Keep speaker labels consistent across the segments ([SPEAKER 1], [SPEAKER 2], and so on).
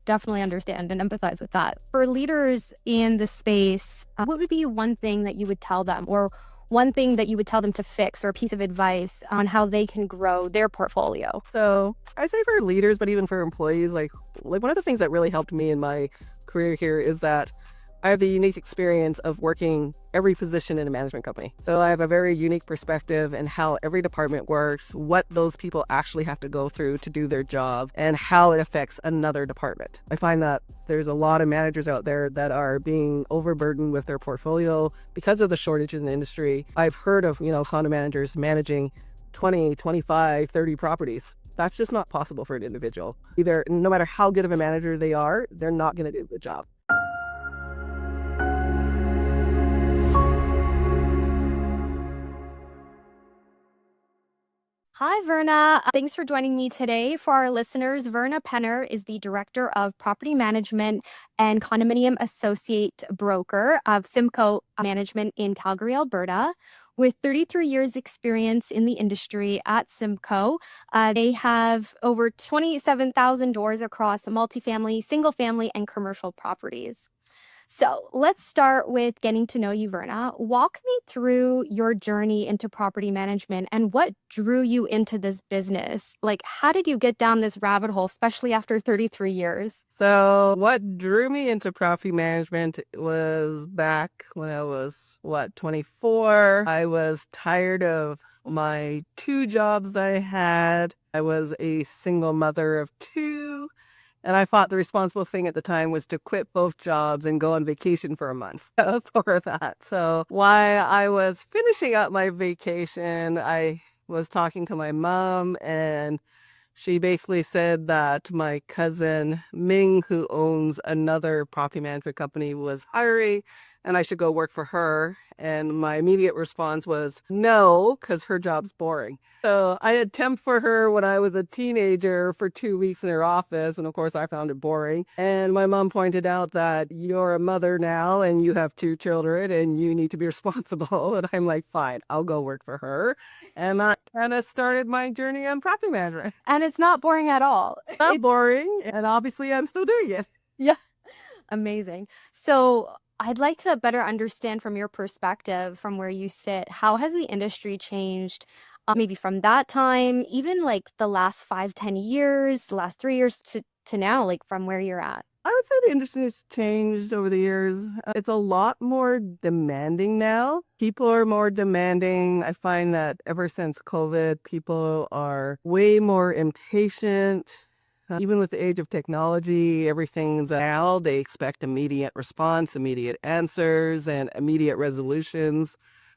[SPEAKER 1] definitely understand and empathize with that. For leaders in the space, what would be one thing that you would tell them, or one thing that you would tell them to fix, or a piece of advice on how they can grow their portfolio?
[SPEAKER 2] So I say for leaders, but even for employees, like one of the things that really helped me in my career here is that I have the unique experience of working every position in a management company. So I have a very unique perspective in how every department works, what those people actually have to go through to do their job, and how it affects another department. I find that there's a lot of managers out there that are being overburdened with their portfolio because of the shortage in the industry. I've heard of, condo managers managing 20, 25, 30 properties. That's just not possible for an individual. Either, no matter how good of a manager they are, they're not going to do a good job.
[SPEAKER 1] Hi, Verna. Thanks for joining me today. For our listeners, Verna Penner is the Director of Property Management and Condominium Associate Broker of Simco Management in Calgary, Alberta. With 33 years experience in the industry at Simco, they have over 27,000 doors across multifamily, single family, and commercial properties. So let's start with getting to know you, Verna. Walk me through your journey into property management and what drew you into this business. Like, how did you get down this rabbit hole, especially after 33 years?
[SPEAKER 2] So what drew me into property management was back when I was, 24. I was tired of my two jobs that I had. I was a single mother of two. And I thought the responsible thing at the time was to quit both jobs and go on vacation for a month for that. So while I was finishing up my vacation, I was talking to my mom, and she basically said that my cousin Ming, who owns another property management company, was hiring and I should go work for her. And my immediate response was no, because her job's boring. So I had temped for her when I was a teenager for 2 weeks in her office. And of course, I found it boring. And my mom pointed out that you're a mother now and you have two children and you need to be responsible. And I'm like, fine, I'll go work for her. And that kind of started my journey on property management.
[SPEAKER 1] And it's not boring at all.
[SPEAKER 2] Not boring. And obviously, I'm still doing it.
[SPEAKER 1] Yeah. Amazing. So I'd like to better understand from your perspective, from where you sit, how has the industry changed, maybe from that time, even like the last 5, 10 years, the last 3 years to now, like from where you're at?
[SPEAKER 2] I would say the industry has changed over the years. It's a lot more demanding now. People are more demanding. I find that ever since COVID, people are way more impatient. Even with the age of technology, everything's now, they expect immediate response, immediate answers, and immediate resolutions,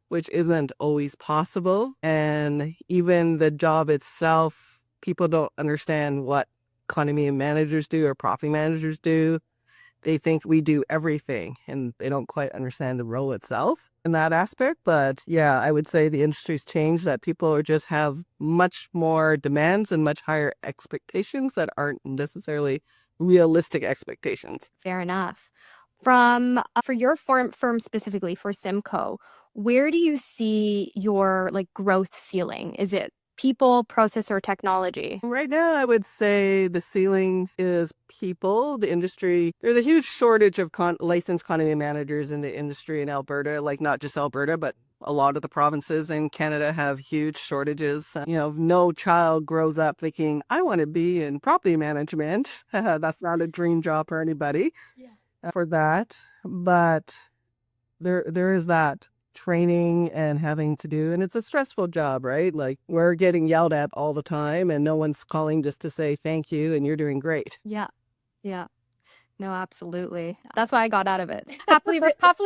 [SPEAKER 2] which isn't always possible. And even the job itself, people don't understand what condominium managers do or property managers do. They think we do everything and they don't quite understand the role itself in that aspect. But yeah, I would say the industry's changed, that people are just have much more demands and much higher expectations that aren't necessarily realistic expectations.
[SPEAKER 1] Fair enough. From for your firm specifically for Simco, where do you see your like growth ceiling? Is it people, process, or technology?
[SPEAKER 2] Right now, I would say the ceiling is people. The industry, there's a huge shortage of licensed condominium managers in the industry in Alberta, like not just Alberta, but a lot of the provinces in Canada have huge shortages. No child grows up thinking, I want to be in property management. That's not a dream job for anybody.
[SPEAKER 1] Yeah.
[SPEAKER 2] For that. But there is that training and having to do, and it's a stressful job, right? Like we're getting yelled at all the time and no one's calling just to say thank you and you're doing great.
[SPEAKER 1] Yeah. Yeah. No, absolutely. That's why I got out of it. Happily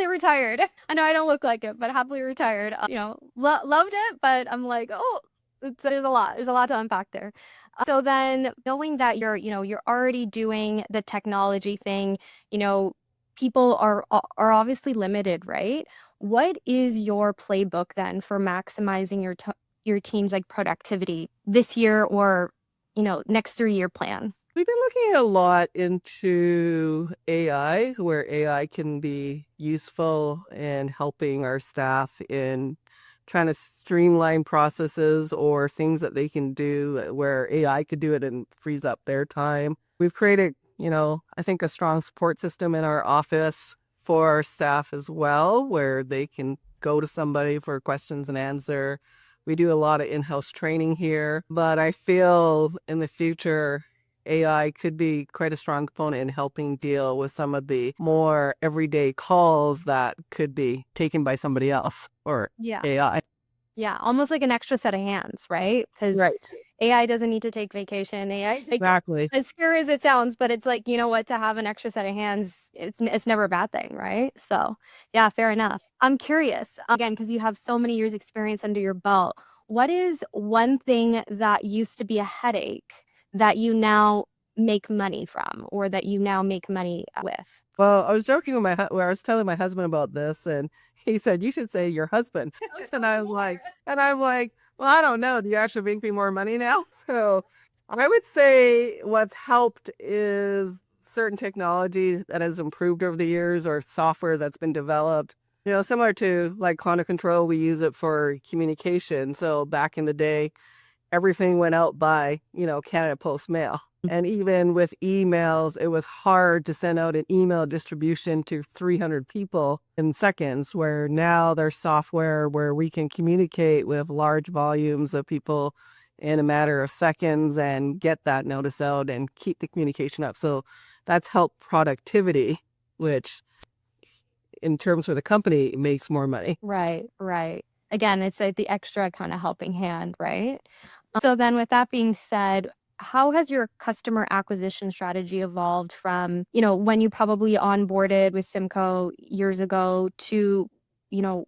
[SPEAKER 1] retired. I know I don't look like it, but happily retired. Loved it, but I'm like, oh, there's a lot. There's a lot to unpack there. So then knowing that you're already doing the technology thing, people are obviously limited, right? What is your playbook then for maximizing your team's like productivity this year, or, next 3-year plan?
[SPEAKER 2] We've been looking a lot into AI, where AI can be useful in helping our staff in trying to streamline processes or things that they can do where AI could do it and frees up their time. We've created I think a strong support system in our office for our staff as well, where they can go to somebody for questions and answer. We do a lot of in-house training here, but I feel in the future, AI could be quite a strong component in helping deal with some of the more everyday calls that could be taken by somebody else or
[SPEAKER 1] Yeah.
[SPEAKER 2] AI.
[SPEAKER 1] Yeah, almost like an extra set of hands, right? Because
[SPEAKER 2] Right.
[SPEAKER 1] AI doesn't need to take vacation. AI, like,
[SPEAKER 2] Exactly.
[SPEAKER 1] as scary as it sounds, but it's like, you know what, to have an extra set of hands, it's never a bad thing, right? So, yeah, fair enough. I'm curious, again, because you have so many years experience under your belt. What is one thing that used to be a headache that you now make money from, or that you now make money with?
[SPEAKER 2] Well, I was joking with where I was telling my husband about this, and he said, "You should say your husband." And I'm like, well, I don't know. Do you actually make me more money now? So I would say what's helped is certain technology that has improved over the years or software that's been developed. Similar to like climate control, we use it for communication. So back in the day, everything went out by, Canada Post Mail. And even with emails, it was hard to send out an email distribution to 300 people in seconds, where now there's software where we can communicate with large volumes of people in a matter of seconds and get that notice out and keep the communication up. So that's helped productivity, which in terms for the company makes more money.
[SPEAKER 1] Right, right. Again, it's like the extra kind of helping hand, right? So then with that being said, how has your customer acquisition strategy evolved from, when you probably onboarded with Simco years ago to, you know,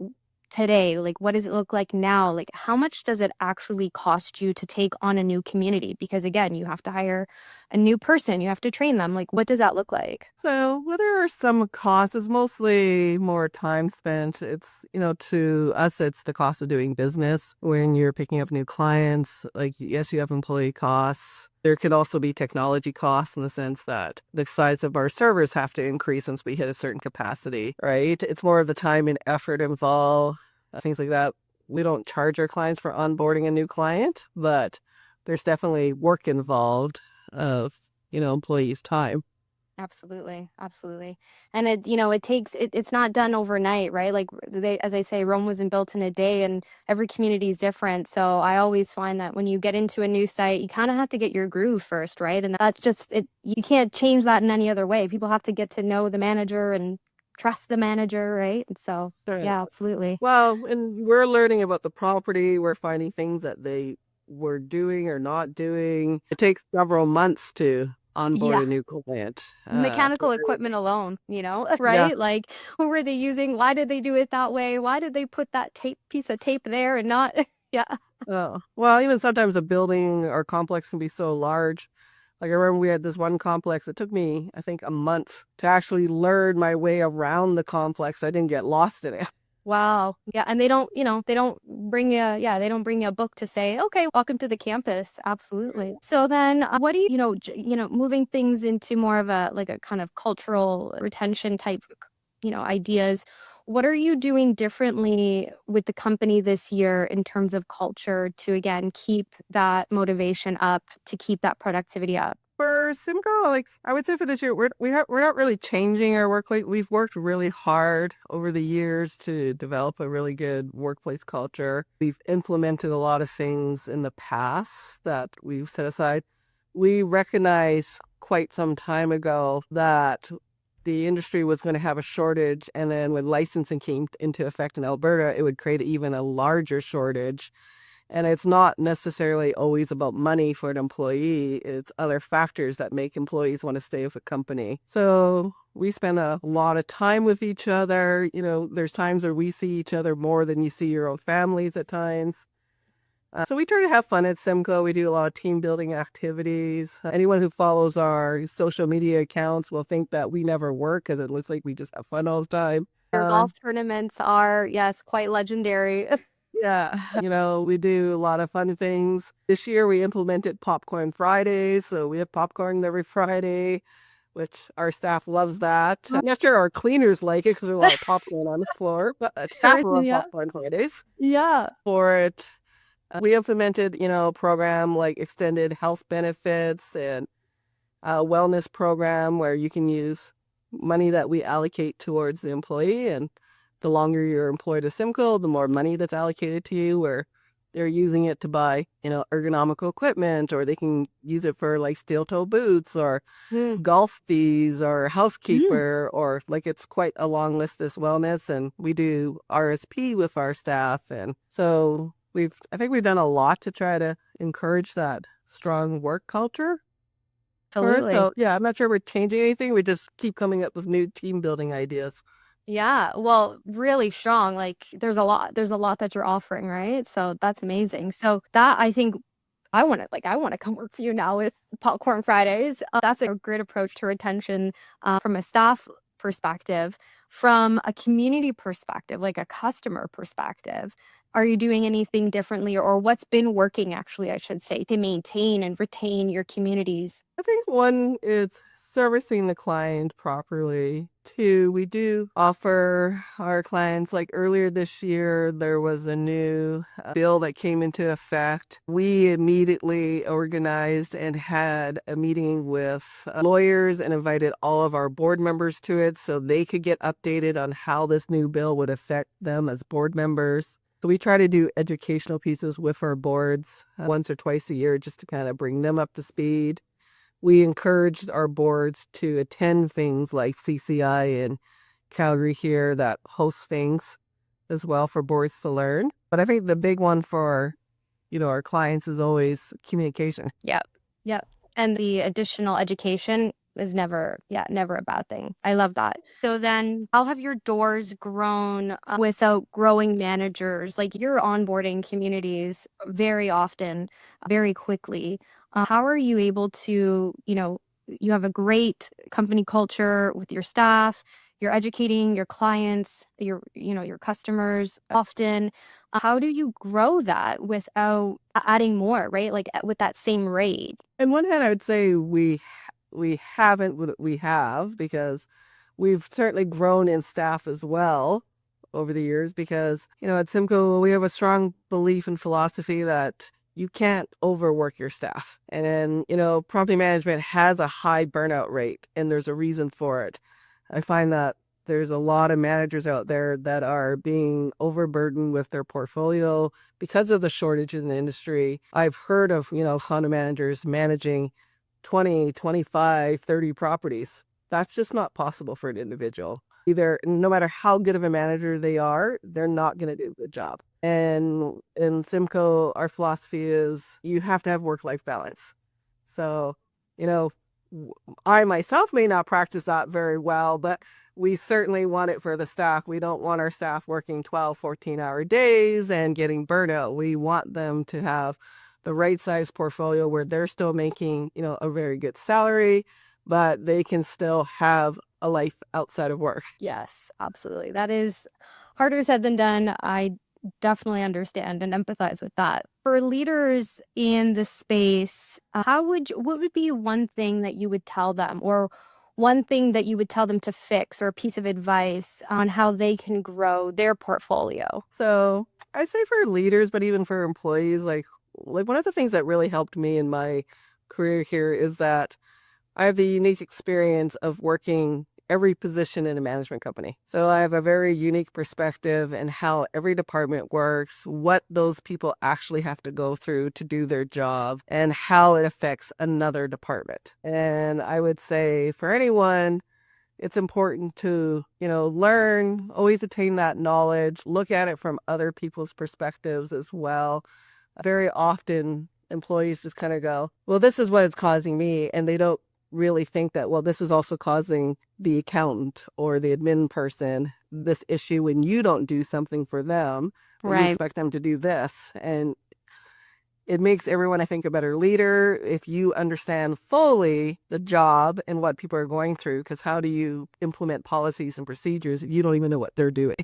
[SPEAKER 1] today? Like, what does it look like now? Like, how much does it actually cost you to take on a new community? Because again, you have to hire a new person, you have to train them. Like, what does that look like?
[SPEAKER 2] So, well, there are some costs. It's mostly more time spent. It's, to us, it's the cost of doing business when you're picking up new clients. Like, yes, you have employee costs. There could also be technology costs in the sense that the size of our servers have to increase once we hit a certain capacity, right? It's more of the time and effort involved, things like that. We don't charge our clients for onboarding a new client, but there's definitely work involved of, employees' time.
[SPEAKER 1] Absolutely, absolutely. And it takes it's not done overnight, right? Like as I say, Rome wasn't built in a day, and every community is different. So I always find that when you get into a new site, you kind of have to get your groove first, right? And that's just it. You can't change that in any other way. People have to get to know the manager and trust the manager, right? And so,
[SPEAKER 2] Right.
[SPEAKER 1] yeah, absolutely.
[SPEAKER 2] Well, and we're learning about the property. We're finding things that they were doing or not doing. It takes several months to onboard
[SPEAKER 1] Yeah.
[SPEAKER 2] a new client.
[SPEAKER 1] Mechanical equipment alone,
[SPEAKER 2] Yeah.
[SPEAKER 1] right? Like, who were they using? Why did they do it that way? Why did they put that piece of tape there and not? Yeah.
[SPEAKER 2] Oh, well, even sometimes a building or complex can be so large. Like I remember we had this one complex. It took me, I think, a month to actually learn my way around the complex. I didn't get lost in it.
[SPEAKER 1] Wow. Yeah, and they don't bring you, yeah, they don't bring you a book to say, "Okay, welcome to the campus." Absolutely. So then, what do moving things into more of a like a kind of cultural retention type, ideas. What are you doing differently with the company this year in terms of culture to again keep that motivation up, to keep that productivity up?
[SPEAKER 2] For Simco, like I would say for this year, we're not really changing our workplace. We've worked really hard over the years to develop a really good workplace culture. We've implemented a lot of things in the past that we've set aside. We recognized quite some time ago that the industry was going to have a shortage, and then when licensing came into effect in Alberta, it would create even a larger shortage. And it's not necessarily always about money for an employee. It's other factors that make employees want to stay with a company. So we spend a lot of time with each other. There's times where we see each other more than you see your own families at times. So we try to have fun at Simco. We do a lot of team building activities. Anyone who follows our social media accounts will think that we never work because it looks like we just have fun all the time.
[SPEAKER 1] Your golf tournaments are, yes, quite legendary.
[SPEAKER 2] Yeah, we do a lot of fun things. This year we implemented Popcorn Fridays, so we have popcorn every Friday, which our staff loves that. I'm not sure our cleaners like it because there's a lot of popcorn on the floor, but staff love
[SPEAKER 1] Yeah.
[SPEAKER 2] Popcorn Fridays
[SPEAKER 1] Yeah.
[SPEAKER 2] for it. We implemented, a program like extended health benefits, and wellness program where you can use money that we allocate towards the employee. And the longer you're employed at Simco, the more money that's allocated to you, where they're using it to buy, ergonomical equipment, or they can use it for like steel toe boots or
[SPEAKER 1] Mm.
[SPEAKER 2] golf fees or
[SPEAKER 1] Mm.
[SPEAKER 2] housekeeper, or like it's quite a long list, this wellness. And we do RSP with our staff. And so I think we've done a lot to try to encourage that strong work culture for us.
[SPEAKER 1] Absolutely.
[SPEAKER 2] So yeah, I'm not sure we're changing anything. We just keep coming up with new team building ideas.
[SPEAKER 1] Yeah, well, really strong. Like there's a lot that you're offering, right? So that's amazing. So that I think I want to come work for you now with Popcorn Fridays. That's a great approach to retention from a staff perspective, from a community perspective, like a customer perspective. Are you doing anything differently or what's been working actually, I should say, to maintain and retain your communities?
[SPEAKER 2] I think one is servicing the client properly. Two, we do offer our clients, like earlier this year, there was a new bill that came into effect. We immediately organized and had a meeting with lawyers and invited all of our board members to it so they could get updated on how this new bill would affect them as board members. So we try to do educational pieces with our boards once or twice a year just to kind of bring them up to speed. We encouraged our boards to attend things like CCI in Calgary here that hosts things as well for boards to learn. But I think the big one for, our clients is always communication.
[SPEAKER 1] Yep. Yep. And the additional education is never, yeah, never a bad thing. I love that. So then, how have your doors grown without growing managers? Like you're onboarding communities very often, very quickly. How are you able to, you have a great company culture with your staff, you're educating your clients, your customers often. How do you grow that without adding more, right? Like with that same rate?
[SPEAKER 2] On one hand, I would say we haven't, but we have, because we've certainly grown in staff as well over the years, because, at Simco, we have a strong belief and philosophy that you can't overwork your staff. And then, property management has a high burnout rate, and there's a reason for it. I find that there's a lot of managers out there that are being overburdened with their portfolio because of the shortage in the industry. I've heard of, condo managers managing 20, 25, 30 properties. That's just not possible for an individual. Either, no matter how good of a manager they are, they're not going to do a good job. And in Simco, our philosophy is you have to have work-life balance. So, you know, I myself may not practice that very well, but we certainly want it for the staff. We don't want our staff working 12, 14-hour days and getting burnout. We want them to have the right size portfolio where they're still making, a very good salary, but they can still have a life outside of work.
[SPEAKER 1] Yes, absolutely. That is harder said than done. I definitely understand and empathize with that. For leaders in the space, what would be one thing that you would tell them or one thing that you would tell them to fix or a piece of advice on how they can grow their portfolio?
[SPEAKER 2] So I say for leaders, but even for employees, like one of the things that really helped me in my career here is that I have the unique experience of working every position in a management company. So I have a very unique perspective in how every department works, what those people actually have to go through to do their job, and how it affects another department. And I would say for anyone, it's important to, learn, always attain that knowledge, look at it from other people's perspectives as well. Very often employees just kind of go, well, this is what it's causing me. And they don't really think that, well, this is also causing the accountant or the admin person this issue when you don't do something for them, but you
[SPEAKER 1] Right.
[SPEAKER 2] expect them to do this. And it makes everyone, I think, a better leader if you understand fully the job and what people are going through, because how do you implement policies and procedures if you don't even know what they're doing?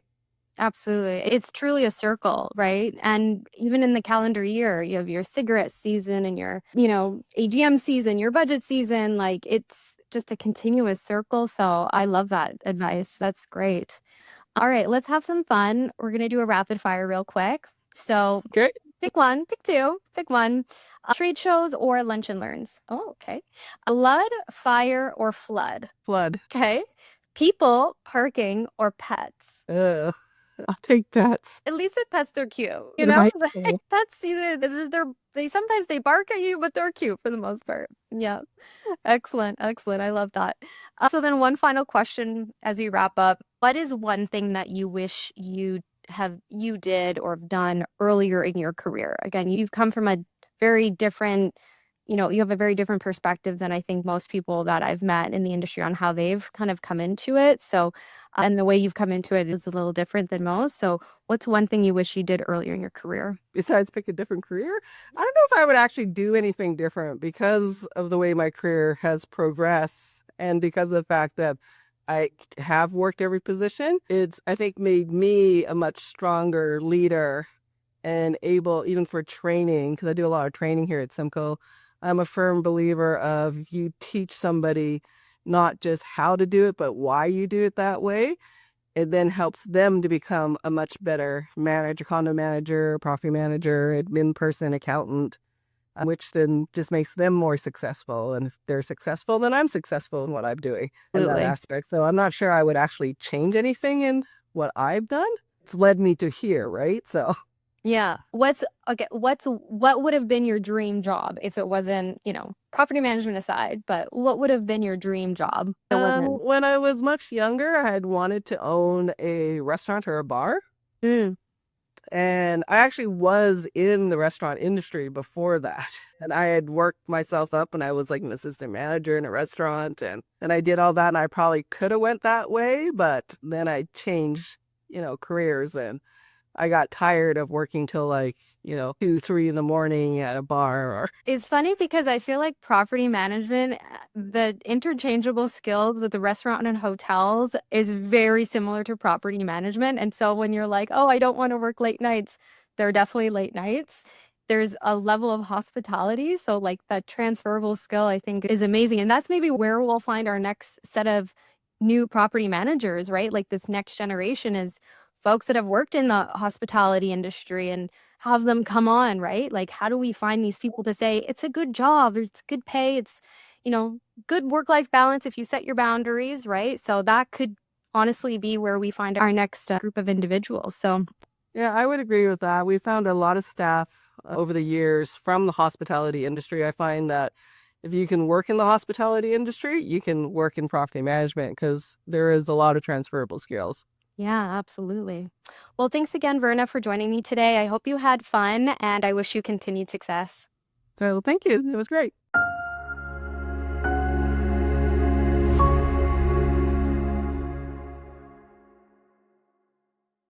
[SPEAKER 1] Absolutely. It's truly a circle, right? And even in the calendar year, you have your cigarette season and your, AGM season, your budget season. Like it's just a continuous circle. So I love that advice. That's great. All right, let's have some fun. We're going to do a rapid fire real quick. So
[SPEAKER 2] Okay.
[SPEAKER 1] Pick one, pick two, pick one. Trade shows or lunch and learns? Oh, okay. Blood, fire, or flood?
[SPEAKER 2] Flood.
[SPEAKER 1] Okay. People, parking, or pets?
[SPEAKER 2] Ugh. I'll take pets.
[SPEAKER 1] At least with pets, they're cute. You know,
[SPEAKER 2] Right.
[SPEAKER 1] pets either this is their they sometimes they bark at you, but they're cute for the most part. Yeah. Excellent, excellent. I love that. So then one final question as we wrap up. What is one thing that you wish you did or have done earlier in your career? Again, you've come from a very different, you have a very different perspective than I think most people that I've met in the industry on how they've kind of come into it. So, and the way you've come into it is a little different than most. So, what's one thing you wish you did earlier in your career?
[SPEAKER 2] Besides pick a different career, I don't know if I would actually do anything different because of the way my career has progressed and because of the fact that I have worked every position. It's, I think, made me a much stronger leader and able, even for training, because I do a lot of training here at Simco. I'm a firm believer of you teach somebody not just how to do it, but why you do it that way. It then helps them to become a much better manager, condo manager, property manager, admin person, accountant, which then just makes them more successful. And if they're successful, then I'm successful in what I'm doing in that
[SPEAKER 1] Absolutely.
[SPEAKER 2] aspect. So I'm not sure I would actually change anything in what I've done. It's led me to here, right? So
[SPEAKER 1] Yeah. What would have been your dream job if it wasn't, property management aside, but what would have been your dream job? It wasn't.
[SPEAKER 2] when I was much younger, I had wanted to own a restaurant or a bar.
[SPEAKER 1] Mm.
[SPEAKER 2] And I actually was in the restaurant industry before that. And I had worked myself up and I was like an assistant manager in a restaurant and I did all that and I probably could have went that way, but then I changed, careers and I got tired of working till like, 2, 3 in the morning at a bar or
[SPEAKER 1] It's funny because I feel like property management, the interchangeable skills with the restaurant and hotels is very similar to property management. And so when you're like, oh, I don't want to work late nights, there are definitely late nights. There's a level of hospitality. So, like, that transferable skill, I think, is amazing. And that's maybe where we'll find our next set of new property managers, right? Like, this next generation is folks that have worked in the hospitality industry and have them come on, right? Like, how do we find these people to say it's a good job, it's good pay, it's, you know, good work-life balance if you set your boundaries, right? So that could honestly be where we find our next group of individuals. So,
[SPEAKER 2] yeah, I would agree with that. We found a lot of staff over the years from the hospitality industry. I find that if you can work in the hospitality industry, you can work in property management because there is a lot of transferable skills.
[SPEAKER 1] yeah, absolutely. Well, thanks again, Verna, for joining me today. I hope you had fun and I wish you continued success.
[SPEAKER 2] So thank you. It was great.